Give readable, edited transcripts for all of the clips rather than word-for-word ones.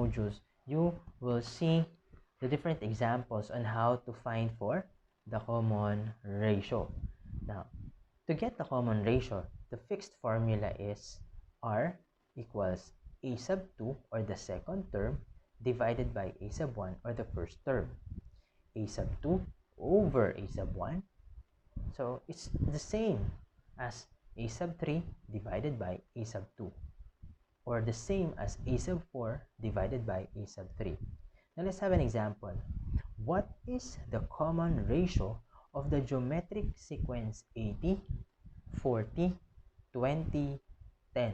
modules, you will see the different examples on how to find for the common ratio. Now, to get the common ratio, the fixed formula is R equals a sub 2 or the second term divided by a sub 1 or the first term. A sub 2 over a sub 1. So it's the same as a sub 3 divided by a sub 2, or the same as a sub 4 divided by a sub 3. Now let's have an example. What is the common ratio of the geometric sequence 80, 40, 20, 10?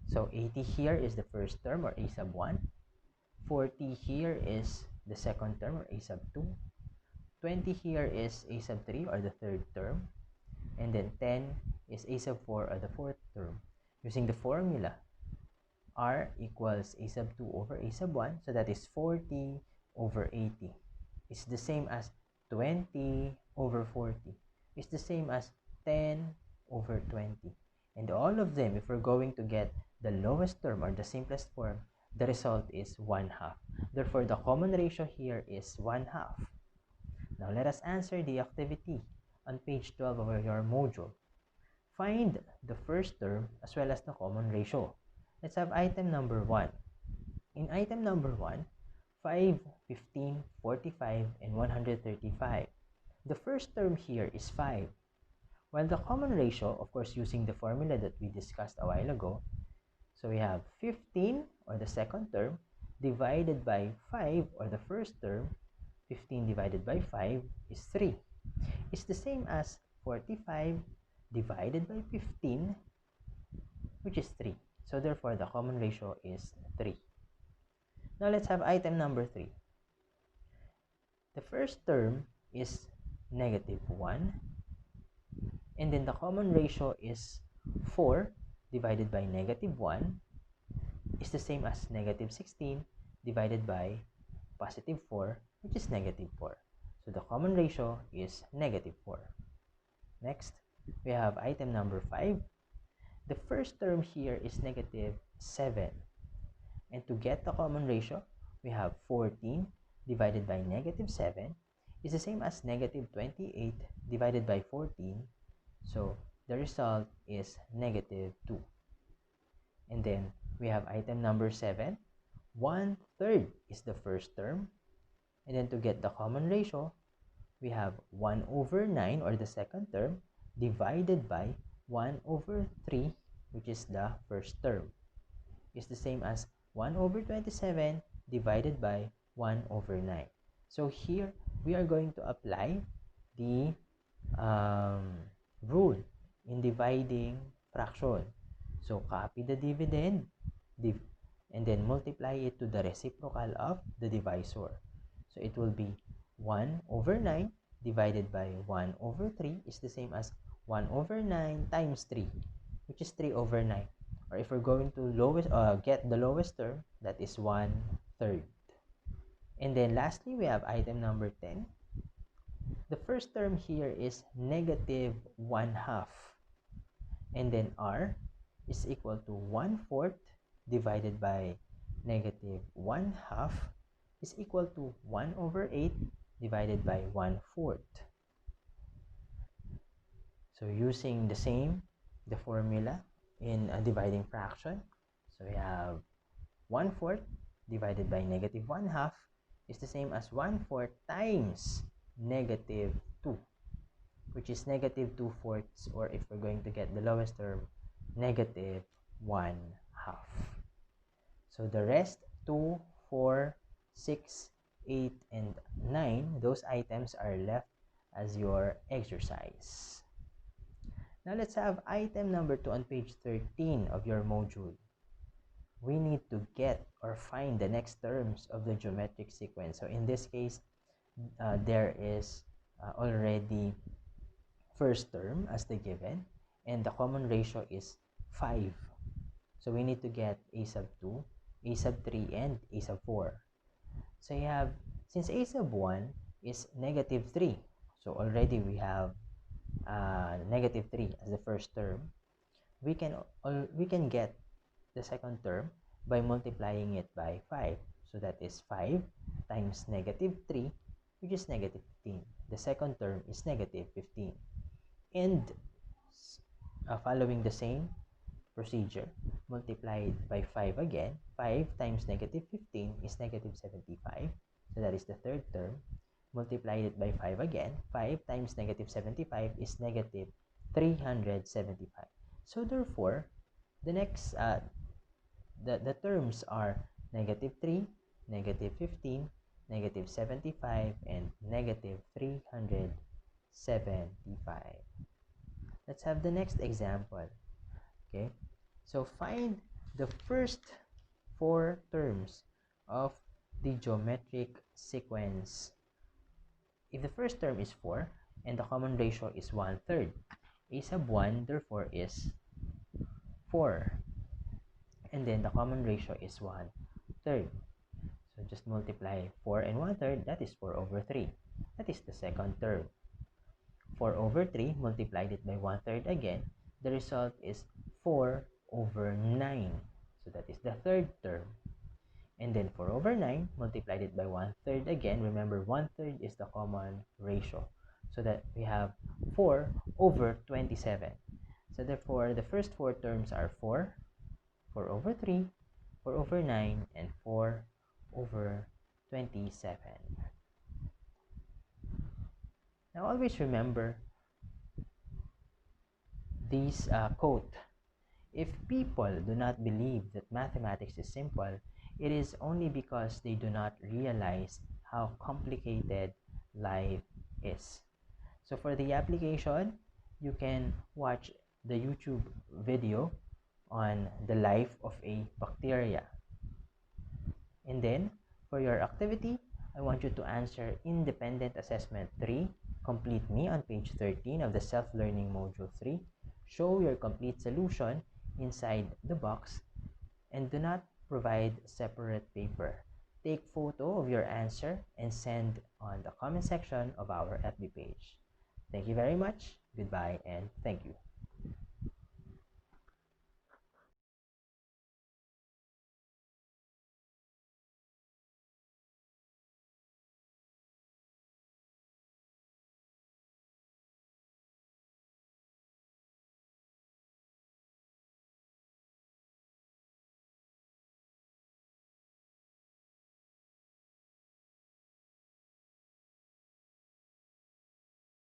So 80 here is the first term or a sub 1. 40 here is the second term or a sub 2. 20 here is a sub 3 or the third term. And then 10 is a sub 4 or the fourth term. Using the formula, R equals a sub 2 over a sub 1. So that is 40 over 80. It's the same as 20 over 40. It's the same as 10 over 20. And all of them, if we're going to get the lowest term or the simplest form, the result is 1/2. Therefore, the common ratio here is 1/2. Now, let us answer the activity on page 12 of your module. Find the first term as well as the common ratio. Let's have item number 1. In item number 1, 5, 15, 45, and 135. The first term here is 5. While the common ratio, of course, using the formula that we discussed a while ago, so we have 15 or the second term divided by 5 or the first term. 15 divided by 5 is 3. It's the same as 45 divided by 15, which is 3. So therefore, the common ratio is 3. Now let's have item number 3. The first term is -1, and then the common ratio is 4 divided by -1 is the same as -16 divided by +4, which is -4. So the common ratio is -4. Next, we have item number 5. The first term here is -7. And to get the common ratio, we have 14 divided by -7 is the same as -28 divided by 14. So the result is -2. And then we have item number 7. 1/3 is the first term. And then to get the common ratio, we have 1/9 or the second term divided by 1/3, which is the first term. It's the same as 1/27 divided by 1/9. So here we are going to apply the rule in dividing fraction. So copy the dividend and then multiply it to the reciprocal of the divisor. So it will be 1/9 divided by 1/3 is the same as 1/9 times 3, which is 3/9. Or if we're going to get the lowest term, that is 1/3. And then lastly, we have item number 10. The first term here is -1/2. And then R is equal to 1/4 divided by -1/2 is equal to 1/8 divided by 1/4. So using the formula in a dividing fraction, so we have 1/4 divided by -1/2 is the same as 1/4 times -2, which is -2/4, or if we're going to get the lowest term, -1/2. So the rest, 2, 4, 6, 8, and 9, those items are left as your exercise. Now let's have item number 2 on page 13 of your module. We need to get or find the next terms of the geometric sequence. So in this case, there is already first term as the given, and the common ratio is 5. So we need to get a sub 2, a sub 3, and a sub 4. So you have, since a sub 1 is -3, so already we have -3 as the first term. We can get the second term by multiplying it by 5. So that is 5 times negative 3, which is negative 15. The second term is negative 15. And following the same procedure, multiplied by 5 again. 5 times negative 15 is negative 75. So that is the third term. Multiplied it by 5 again. 5 times negative 75 is negative 375. So therefore, the next the terms are negative 3, negative 15, negative 75, and negative 375. Let's have the next example. Okay, so find the first four terms of the geometric sequence. If the first term is 4 and the common ratio is 1/3, a sub 1 therefore is 4, and then the common ratio is 1/3. So just multiply 4 and 1/3, that is 4 over 3. That is the second term. 4 over 3 multiplied it by 1/3 again, the result is 4 over 9. So that is the third term. And then 4 over 9 multiplied it by 1/3 again. Remember, 1/3 is the common ratio. So that we have 4 over 27. So therefore, the first four terms are 4, 4 over 3, 4 over 9, and 4 over 27. Now always remember this quote. If people do not believe that mathematics is simple, it is only because they do not realize how complicated life is. So for the application, you can watch the YouTube video on the life of a bacteria. And then, for your activity, I want you to answer Independent Assessment 3. Complete me on page 13 of the Self-Learning Module 3. Show your complete solution inside the box and do not provide separate paper. Take photo of your answer and send on the comment section of our FB page. Thank you very much. Goodbye and thank you.